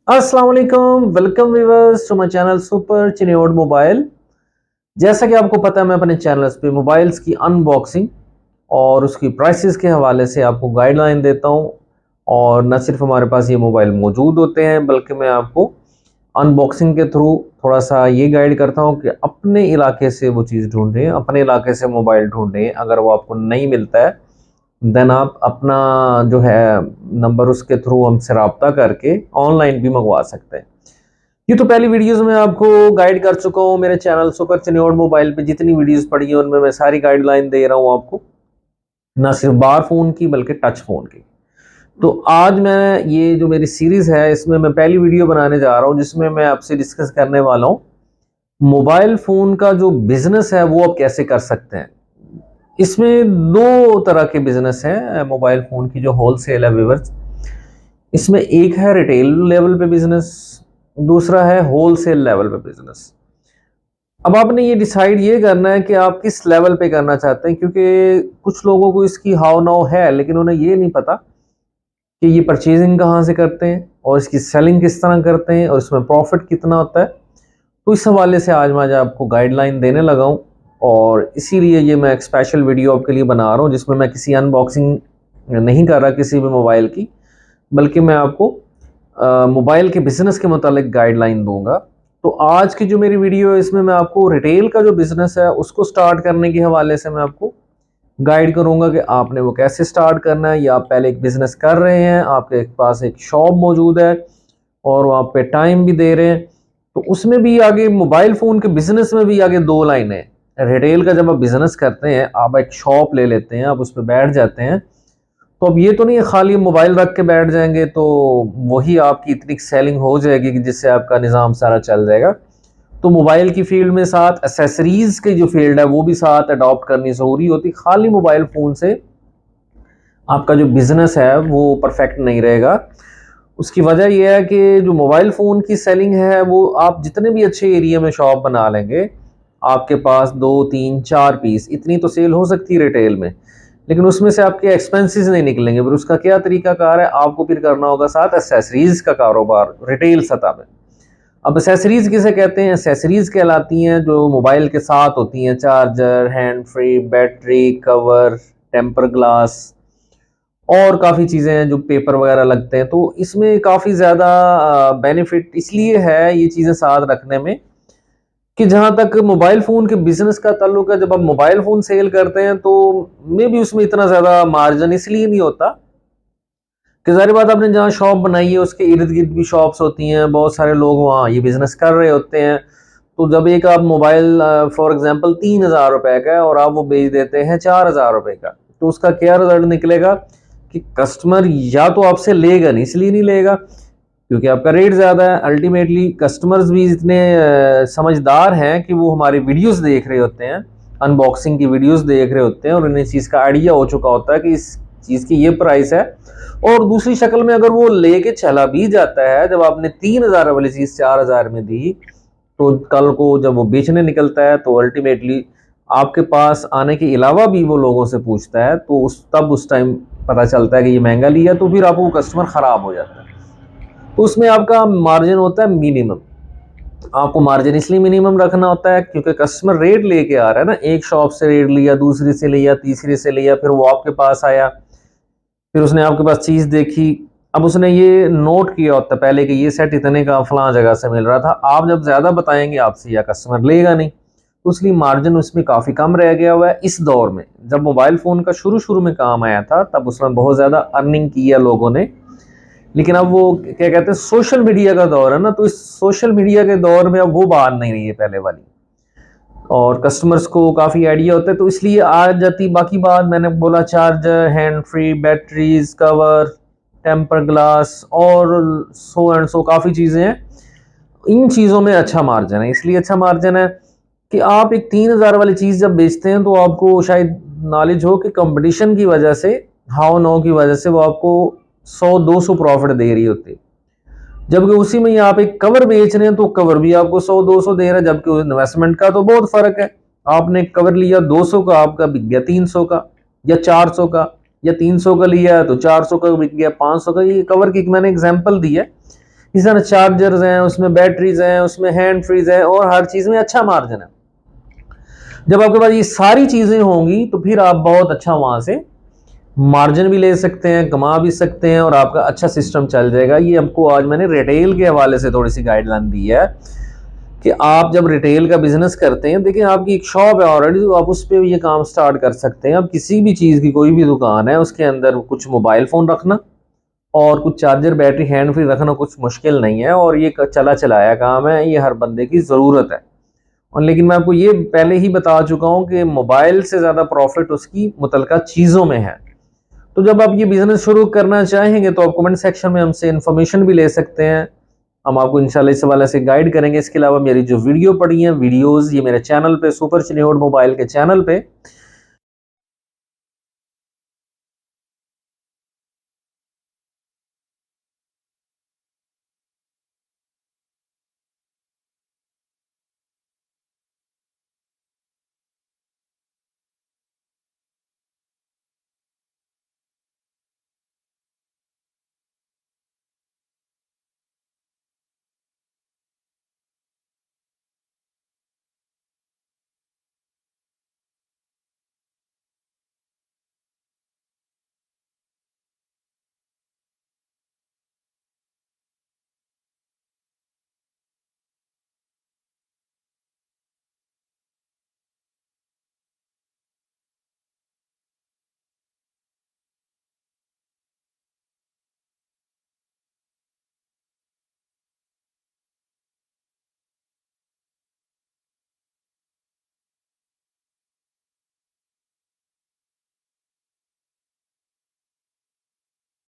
अस्सलाम वालेकुम, welcome viewers to my channel super Chiniot mobile. जैसा कि आपको पता है मैं अपने चैनल्स पे मोबाइल्स की अनबॉक्सिंग और उसकी प्राइसेस के हवाले से आपको गाइडलाइन देता हूं। और न सिर्फ हमारे पास ये मोबाइल मौजूद होते हैं बल्कि मैं आपको अनबॉक्सिंग के थ्रू थोड़ा सा ये गाइड करता हूं कि अपने इलाके से वो चीज़ ढूंढें, अपने इलाके से मोबाइल ढूंढें। अगर वो आपको नहीं मिलता है देन आप अपना जो है नंबर उसके थ्रू हमसे रब्ता करके ऑनलाइन भी मंगवा सकते हैं। ये तो पहली वीडियोस में आपको गाइड कर चुका हूँ। मेरे चैनल सुपर चिन्योड मोबाइल पे जितनी वीडियोस पड़ी है उनमें मैं सारी गाइडलाइन दे रहा हूँ आपको, ना सिर्फ बार फोन की बल्कि टच फोन की। तो आज मैं ये जो मेरी सीरीज है इसमें मैं पहली वीडियो बनाने जा रहा हूँ जिसमें मैं आपसे डिस्कस करने वाला हूँ मोबाइल फोन का जो बिजनेस है वो आप कैसे कर सकते हैं। इसमें दो तरह के बिजनेस हैं मोबाइल फोन की जो होलसेल है व्यूअर्स। इसमें एक है रिटेल लेवल पे बिजनेस, दूसरा है होलसेल लेवल पे बिजनेस। अब आपने ये डिसाइड ये करना है कि आप किस लेवल पे करना चाहते हैं, क्योंकि कुछ लोगों को इसकी हाव नाव है लेकिन उन्हें ये नहीं पता कि ये परचेजिंग कहाँ से करते हैं और इसकी सेलिंग किस तरह करते हैं और इसमें प्रॉफिट कितना होता है। तो इस हवाले से आज मैं आपको गाइडलाइन देने लगा हूँ और इसीलिए ये मैं एक स्पेशल वीडियो आपके लिए बना रहा हूँ जिसमें मैं किसी अनबॉक्सिंग नहीं कर रहा किसी भी मोबाइल की, बल्कि मैं आपको मोबाइल के बिज़नेस के मुतालिक गाइडलाइन दूंगा। तो आज की जो मेरी वीडियो है इसमें मैं आपको रिटेल का जो बिज़नेस है उसको स्टार्ट करने के हवाले से मैं आपको गाइड करूंगा कि आपने वो कैसे स्टार्ट करना है, या आप पहले एक बिज़नेस कर रहे हैं, आपके पास एक शॉप मौजूद है और वहाँ पे टाइम भी दे रहे हैं। तो उसमें भी आगे मोबाइल फ़ोन के बिज़नेस में भी आगे दो लाइनें हैं। रिटेल का जब आप बिज़नेस करते हैं, आप एक शॉप ले लेते हैं, आप उस पर बैठ जाते हैं, तो अब ये तो नहीं है खाली मोबाइल रख के बैठ जाएंगे तो वही आपकी इतनी सेलिंग हो जाएगी कि जिससे आपका निज़ाम सारा चल जाएगा। तो मोबाइल की फील्ड में साथ एसेसरीज की जो फील्ड है वो भी साथ अडॉप्ट करनी ज़रूरी होती। खाली मोबाइल फ़ोन से आपका जो बिज़नेस है वो परफेक्ट नहीं रहेगा। उसकी वजह यह है कि जो मोबाइल फ़ोन की सेलिंग है वो आप जितने भी अच्छे एरिया में शॉप बना लेंगे, आपके पास 2 3 4 पीस इतनी तो सेल हो सकती है रिटेल में, लेकिन उसमें से आपके एक्सपेंसेस नहीं निकलेंगे। फिर उसका क्या तरीकाकार है, आपको फिर करना होगा साथ एसेसरीज का कारोबार रिटेल सतह पे। अब एसेसरीज किसे कहते हैं? एसेसरीज कहलाती हैं जो मोबाइल के साथ होती हैं, charger, hand free, battery, cover, temper glass और काफ़ी चीज़ें हैं जो पेपर वगैरह लगते हैं। तो इसमें काफ़ी ज़्यादा बेनिफिट इसलिए है ये चीज़ें साथ रखने में कि जहाँ तक मोबाइल फ़ोन के बिज़नेस का ताल्लुक है, जब आप मोबाइल फ़ोन सेल करते हैं तो मे बी उसमें इतना ज़्यादा मार्जिन इसलिए नहीं होता कि ज़ाहिर बात आपने जहाँ शॉप बनाई है उसके इर्द-गिर्द भी शॉप्स होती हैं, बहुत सारे लोग वहाँ ये बिज़नेस कर रहे होते हैं। तो जब एक आप मोबाइल फॉर एग्ज़ाम्पल ₹3000 का है और आप वो बेच देते हैं ₹4000 का, तो उसका क्या रिज़ल्ट निकलेगा कि कस्टमर या तो आपसे लेगा नहीं, इसलिए नहीं लेगा क्योंकि आपका रेट ज़्यादा है। अल्टीमेटली कस्टमर्स भी इतने समझदार हैं कि वो हमारी वीडियोस देख रहे होते हैं, अनबॉक्सिंग की वीडियोस देख रहे होते हैं और उन्हें इस चीज़ का आइडिया हो चुका होता है कि इस चीज़ की ये प्राइस है। और दूसरी शक्ल में अगर वो लेके चला भी जाता है, जब आपने 3000 वाली चीज़ 4000 में दी, तो कल को जब वो बेचने निकलता है तो अल्टीमेटली आपके पास आने के अलावा भी वो लोगों से पूछता है, तो उस टाइम पता चलता है कि ये महंगा लिया, तो फिर आपको कस्टमर ख़राब हो जाता है। तो उसमें आपका मार्जिन होता है मिनिमम। आपको मार्जिन इसलिए मिनिमम रखना होता है क्योंकि कस्टमर रेट लेके आ रहा है ना, एक शॉप से रेट लिया, दूसरी से लिया, तीसरी से लिया, फिर वो आपके पास आया, फिर उसने आपके पास चीज़ देखी। अब उसने ये नोट किया होता है पहले कि ये सेट इतने का फलां जगह से मिल रहा था। आप जब ज़्यादा बताएंगे आपसे या कस्टमर लेगा नहीं, तो इसलिए मार्जिन उसमें काफ़ी कम रह गया हुआ है इस दौर में। जब मोबाइल फ़ोन का शुरू शुरू में काम आया था तब उसमें बहुत ज़्यादा अर्निंग की है लोगों ने, लेकिन अब वो क्या कहते हैं सोशल मीडिया का दौर है ना, तो इस सोशल मीडिया के दौर में अब वो बात नहीं रही है पहले वाली, और कस्टमर्स को काफ़ी आइडिया होता है, तो इसलिए आ जाती। बाकी बात मैंने बोला charger, hand free, batteries, cover, temper glass और सो एंड सो काफ़ी चीज़ें हैं। इन चीज़ों में अच्छा मार्जिन है, इसलिए अच्छा मार्जिन है कि आप एक 3000 वाली चीज़ जब बेचते हैं तो आपको शायद नॉलेज हो कि कंपटीशन की वजह से, हाव नो की वजह से वो आपको 100 200 प्रॉफिट दे रही होती है, जबकि उसी में ही आप एक कवर बेच रहे हैं तो कवर भी आपको 100 200 दे रहा है, जबकि इन्वेस्टमेंट का तो बहुत फर्क है। आपने एक कवर लिया 200 का, आपका बिक गया 300 का या 400 का, या 300 का लिया तो 400 का बिक गया 500 का। ये कवर की मैंने एग्जांपल दी है, इस तरह चार्जर्स हैं, उसमें बैटरीज हैं, उसमें हैंड फ्रीज है और हर चीज़ में अच्छा मार्जिन है। जब आपके पास ये सारी चीज़ें होंगी तो फिर आप बहुत अच्छा वहाँ से मार्जिन भी ले सकते हैं, कमा भी सकते हैं और आपका अच्छा सिस्टम चल जाएगा। ये आपको आज मैंने रिटेल के हवाले से थोड़ी सी गाइडलाइन दी है कि आप जब रिटेल का बिजनेस करते हैं, देखिए आपकी एक शॉप है ऑलरेडी, तो आप उस पर ये काम स्टार्ट कर सकते हैं। अब किसी भी चीज़ की कोई भी दुकान है, उसके अंदर कुछ मोबाइल फ़ोन रखना और कुछ चार्जर बैटरी हैंड फ्री रखना कुछ मुश्किल नहीं है और ये चला चलाया काम है, ये हर बंदे की ज़रूरत है। और लेकिन मैं आपको ये पहले ही बता चुका हूँ कि मोबाइल से ज़्यादा प्रॉफिट उसकी मुतलका चीज़ों में है। तो जब आप ये बिज़नेस शुरू करना चाहेंगे तो आप कमेंट सेक्शन में हमसे इन्फॉर्मेशन भी ले सकते हैं, हम आपको इंशाल्लाह इस हवाले से गाइड करेंगे। इसके अलावा मेरी जो वीडियो पड़ी हैं वीडियोज़, ये मेरे चैनल पे सुपर चिन्योड मोबाइल के चैनल पे